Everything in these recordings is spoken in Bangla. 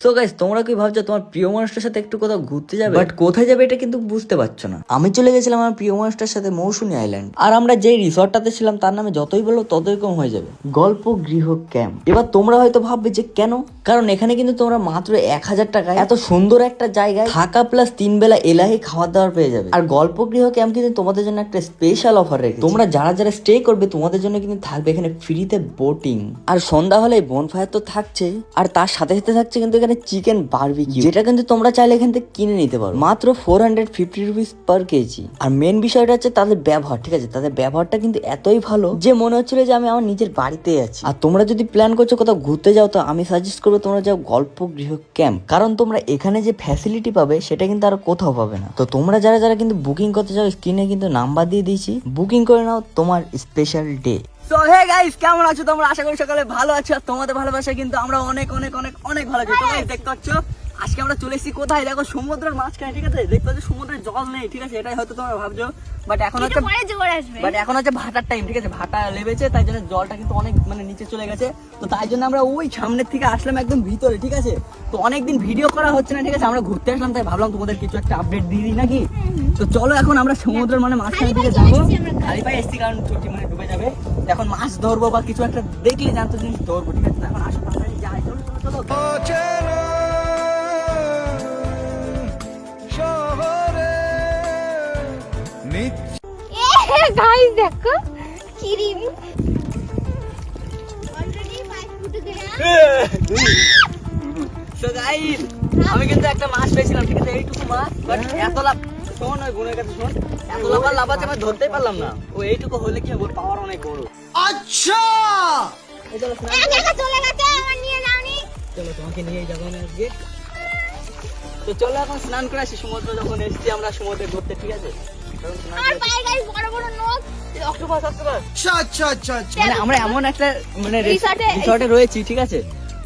সো গাইস, তোমরা কি ভাবছো তোমার প্রিয় মানুষটার সাথে একটু কোথাও ঘুরতে যাবে, বাট কোথায় যাবে এটা কিন্তু বুঝতে পারছো না। আমি চলে গেছিলাম আমার প্রিয় মানুষটার সাথে মৌসুমী আইল্যান্ড, আর আমরা যেই রিসর্টটাতে ছিলাম তার নামে যতই বলো ততই কম হয়ে যাবে, গল্প গৃহ ক্যাম্প। এবার তোমরা হয়তো ভাববে যে কেন, কারণ এখানে কিন্তু তোমরা মাত্র 1000 টাকায় এত সুন্দর একটা জায়গায় থাকা প্লাস 3 বেলা এলাহি খাবার দাবার পেয়ে যাবে। আর গল্প গৃহ ক্যাম্প কিন্তু তোমাদের জন্য একটা স্পেশাল অফার রেখেছে। তোমরা যারা যারা স্টে করবে তোমাদের জন্য কিন্তু থাকবে এখানে ফ্রিতে বোটিং, আর সন্ধ্যা হলে বনফায়ার তো থাকছে, আর তার সাথে সাথে থাকছে কিন্তু এখানে চিকেন বারবিকিউ, যেটা কিন্তু তোমরা চাইলে এখান থেকে কিনে নিতে পারো মাত্র 450 রুপিস পার কেজি। আর মেন বিষয়টা হচ্ছে তাদের ব্যবহার, ঠিক আছে, তাদের ব্যবহারটা কিন্তু এতই ভালো যে মনে হচ্ছিল যে আমি আমার নিজের বাড়িতেই আছি। আর তোমরা যদি প্ল্যান করছো কোথাও ঘুরতে যাও, তো আমি সাজেস্ট করবো তোমরা যাও গল্প গৃহ ক্যাম্প, কারণ তোমরা এখানে যে ফ্যাসিলিটি পাবে সেটা কিন্তু আর কোথাও পাবে না। তো তোমরা যারা যারা কিন্তু বুকিং করতে চাও, স্ক্রিনে কিন্তু নাম্বার দিয়ে দিয়েছি, বুকিং করে নাও তোমার special day. So hey guys, কেমন আছো তোমরা? আশা করি সকালে ভালো আছো, আর তোমাদের ভালোবাসা কিন্তু আমরা অনেক অনেক অনেক অনেক ভালো আছি। তো গাইস দেখতে পাচ্ছ আজকে আমরা চলে এসেছি কোথায়, দেখো সমুদ্রের মাঝখানে, ঠিক আছে। দেখতে পাচ্ছ সমুদ্রের জল নেই, ঠিক আছে, এটাই হয়তো তোমরা ভাবছো, বাট এখন হচ্ছে ভাটার টাইম, ঠিক আছে, ভাটা লেবেছে, তাই জন্য জলটা কিন্তু অনেক মানে নিচে চলে গেছে। তো তাই জন্য আমরা ওই সামনের থেকে আসলাম একদম ভিতরে, ঠিক আছে। তো অনেকদিন ভিডিও করা হচ্ছে না, ঠিক আছে, আমরা ঘুরতে আসলাম, তাই ভাবলাম তোমাদের কিছু একটা আপডেট দিয়ে দিই নাকি। তো চলো এখন আমরা সমুদ্রের মানে মাঝখানের দিকে যাবো। খালি পায়ে এসছি কারণ চটি মানে ডুবে যাবে। এখন মাছ ধরবো বা কিছু একটা দেখলে জানতো জিনিস ধরবো, ঠিক আছে। এখন আসো তাড়াতাড়ি যাই, চলো চলো চলো। গাইস দেখো কিরিম অলরেডি 5 ফুট গয়া। সো গাইস, আমি কিন্তু একটা মাছ পেয়েছিলাম, ঠিক আছে, এইটুকু মাছ, বাট এত লাভ, শোন ওই গুণের কাছে শোন, এত লাফাতে আমি ধরতেই পারলাম না। ও এইটুকু হলে কি হবে, পাওয়ার অনেক বড়। আচ্ছা চলো একা চলে গেছে, আমার নিয়ে নাওনি। চলো তোমাকে নিয়ে যাবো আমি আজকে। তো চলো এখন স্নান করে আসি, সমুদ্র যখন এসেছি আমরা সমুদ্রে ঘুরতে, ঠিক আছে। আর পায়ে গাইস বড় বড় নখ, অক্টোপাস। আচ্ছা মানে আমরা এমন একটা মানে রিসর্টে রয়েছি, ঠিক আছে।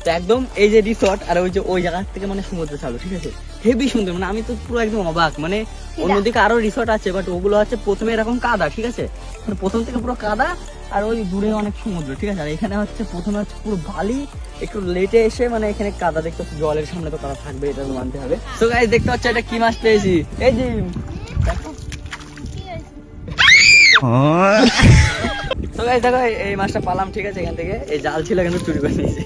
তো একদম এই যে রিসর্ট, আর ওই যে ওই জায়গা থেকে মানে সমুদ্র চালু, ঠিক আছে, হেভি সুন্দর। মানে আমি তো পুরো একদম অবাক, মানে অন্যদিকে আরো রিসর্ট আছে, বাট ওগুলো হচ্ছে প্রথমে এরকম কাদা, ঠিক আছে, মানে প্রথম থেকে পুরো কাদা, আর ওই দূরে অনেক সমুদ্র, ঠিক আছে। আর এখানে হচ্ছে প্রথমে হচ্ছে পুরো বালি, একটু লেটে এসে মানে এখানে কাদা দেখতে হচ্ছে, জলের সামনে তো কাদা থাকবে, এটা তো মানতে হবে। তো গাইস দেখতে পাচ্ছ এটা কি মাছ পেয়েছি, এই যে দেখো। তো গাইস দেখো এই মাছটা পালাম, ঠিক আছে, এখান থেকে এই জাল ছিল কিন্তু চুরি করে নিয়েছি।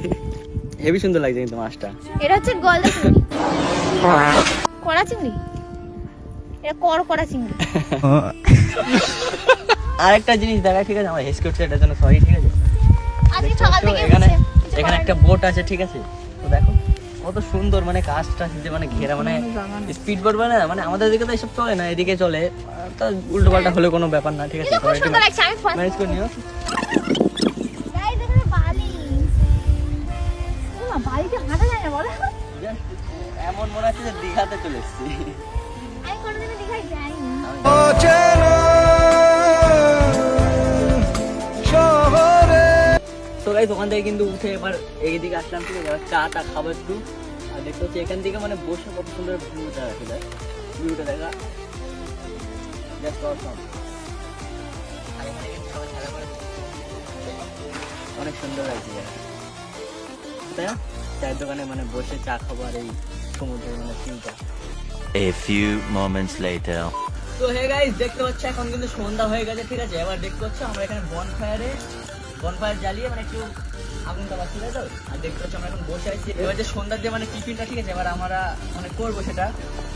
হেভি সুন্দর লাগছে কিন্তু মাছটা। এটা হচ্ছে গলদা চিংড়ি, কড়া চিংড়ি, এটা কড়া চিংড়ি। আরেকটা জিনিস দেখা, ঠিক আছে, আমার হেস করছে, এটার জন্য সরি, ঠিক আছে। আজকে সকাল থেকে এখানে একটা বোট আছে, ঠিক আছে। তো দেখো কত সুন্দর, মানে কাজটা যে মানে ঘেরা, মানে স্পিড বোট, মানে আমাদের দিকে তো এসব চলে না, এদিকে চলে, তো উল্টো পাল্টা হলে কোনো ব্যাপার না, ঠিক আছে। খুব সুন্দর লাগছে, আমি ম্যানেজ করে নিও। গাইস এখানে বালি, বালিতে হাঁটা যায় না বলো? এমন মনে হচ্ছে যে দীঘাতে চলে এসেছি। আমি কোনোদিনও দীঘায় যাইনি। তো গাইস ওখান থেকে কিন্তু উঠে এবার এইদিকে আসলাম, ঠিক আছে, চা টা খাবো একটু। আর দেখতে হচ্ছে এখান থেকে মানে বসে কত সুন্দর ভিউটা আছে, দেখ ভিউটা দেখা, জাস্ট অসম। আর এখানে কিন্তু সবাই খেলা করে, অনেক সুন্দর লাগছে তাই না? চায়ের দোকানে মানে বসে চা খাবো আর এই সমুদ্রের মানে ভিউটা। A few moments later. তো হে গাইস দেখতে পাচ্ছ এখন কিন্তু সন্ধ্যা হয়ে গেছে, ঠিক আছে। এবার দেখতে পাচ্ছ আমরা এখানে বনফায়ার জ্বালিয়ে মানে একটু আগুন জ্বালাচ্ছি, তাই তো। আর দেখতে পাচ্ছ আমরা এখন বসে আছি, এবার যে সন্ধ্যার যে মানে টিফিনটা, ঠিক আছে, এবার আমরা মানে করবো সেটা।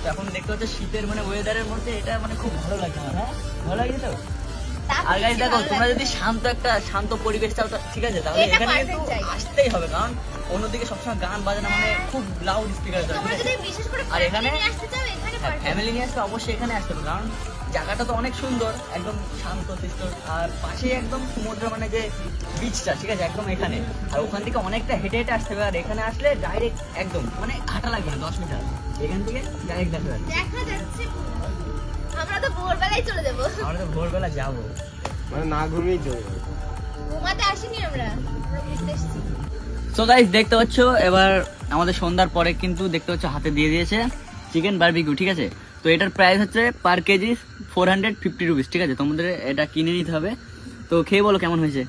তো এখন দেখতে পাচ্ছ শীতের মানে ওয়েদারের মধ্যে এটা মানে খুব ভালো লাগছে আমার, হ্যাঁ ভালো লাগছে তো। আর গাইস দেখো তোমরা যদি শান্ত পরিবেশ চাও, ঠিক আছে, তাহলে এখানে কিন্তু আসতেই হবে, কারণ অন্যদিকে সবসময় গান বাজানো মানে খুব লাউড স্পিকার চলে, আর এখানে ফ্যামিলি নিয়ে আসলে অবশ্যই এখানে আসতে হবে, কারণ জায়গাটা তো অনেক সুন্দর, একদম শান্ত শিষ্ট, আর পাশে একদম সমুদ্র মানে যে বিচটা, ঠিক আছে, একদম এখানে। আর ওখান থেকে অনেকটা হেঁটে হেঁটে আসতে হবে, আর এখানে আসলে ডাইরেক্ট একদম মানে হাঁটা লাগবে না, 10 মিটার এখান থেকে ডাইরেক্ট দেখা যাচ্ছে। আমরা তো ভোরবেলায় চলে যাবো, আমরা তো ভোরবেলা যাবো, মানে না ঘুমিয়েই চলে যাবে। ঘুমাতে আসিনি আমরা ঘুরতে এসেছি। সো গাইস দেখতে পাচ্ছ এবার আমাদের সন্ধ্যার পরে কিন্তু দেখতে পাচ্ছ হাতে দিয়ে দিয়েছে চিকেন বারবিকিউ, ঠিক আছে। তো এটার প্রাইস হচ্ছে পার কেজি 450 রুপিস, ঠিক আছে। তোমাদের এটা কিনে নিতে হবে। তো খেয়ে বলো কেমন হয়েছে।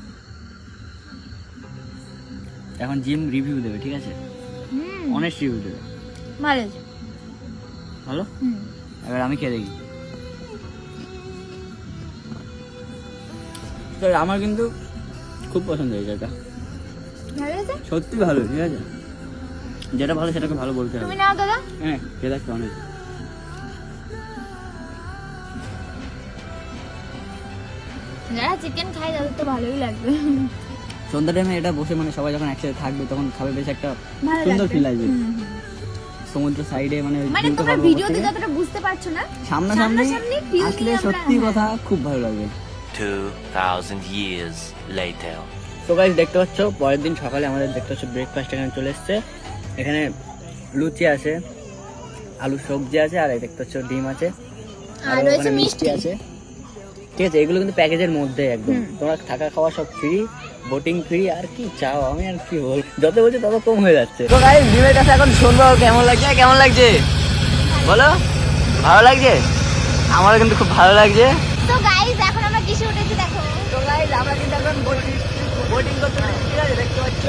এখন জিম রিভিউ দেবে, ঠিক আছে। অনেস্ট রিভিউ দেবে। ভালো হয়েছে। ভালো, এবার আমি খেয়ে দেখি। তো আমার কিন্তু খুব পছন্দ হয়েছে এটা, ভালো হয়েছে। সত্যি ভালো। ঠিক আছে, যেটা ভালো সেটাকে ভালো বলতে হবে। তুমি নাও দাদা। হ্যাঁ, খেয়ে দেখতে অনেক। যারা চিকেন খায় তাদের তো ভালোই লাগবে। সন্ধ্যা টাইমে এটা বসে মানে সবাই যখন একসাথে থাকবে তখন খাবে, বেশ একটা ভালো সুন্দর লাগবে। ফিল আসবে। সমুদ্র সাইডে মানে মানে view টা তোমরা পাবো ভিডিওতে থেকে। যতটা বুঝতে পারছো না, সামনাসামনি সামনাসামনি feel আসলে নিয়ে আমরা- সত্যি কথা খুব ভালো লাগবে। 2,000 years later. তো গাইস দেখতে পাচ্ছ, পরের দিন সকালে আমাদের দেখতে পাচ্ছ ব্রেকফাস্ট এখানে চলে এসছে। এখানে লুচি আছে, আলু সবজি আছে, আর এই দেখতে পাচ্ছ ডিম আছে, আর আর রয়েছে ওখানে মিষ্টি। মিষ্টি আছে। ঠিক আছে, এগুলো কিন্তু প্যাকেজের মধ্যে একদম। তোমরা থাকা খাওয়া সব ফ্রি, বোটিং ফ্রি, আর কি চাও আমি আর কি বল, যত বলছি তত কম হয়ে যাচ্ছে। তো গাইস ডিমের কাছে এখন শুনবো কেমন লাগছে। কেমন লাগছে বলো? ভালো লাগছে? আমারও কিন্তু খুব ভালো লাগছে। তো গাইস এখন আমরা কিসে উঠেছি দেখো। তো গাইস আমরা কিন্তু এখন বোটিং করতে পেরেছি, ঠিক আছে দেখতে পাচ্ছ।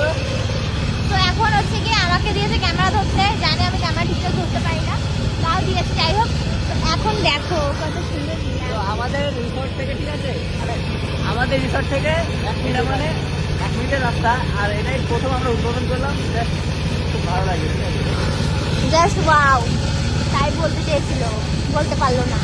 তো এখন হচ্ছে কি আমাকে দিয়েছে ক্যামেরা ধরতে, জানে আমি ক্যামেরা ঠিকঠাক ধরতে পারি না, তাও দিয়েছে। যাই হোক, তো এখন দেখো কত সুন্দর তো view। আমাদের রিসোর্ট থেকে, ঠিক আছে, আমাদের রিসোর্ট থেকে এটা মানে 1 মিনিটের রাস্তা, আর এটাই প্রথম আমরা উদ্বোধন করলাম। Just খুব ভালো লাগে, ঠিক আছে। জাস্ট ওয়াও, তাই বলতে চেয়েছিল, বলতে পারলো না।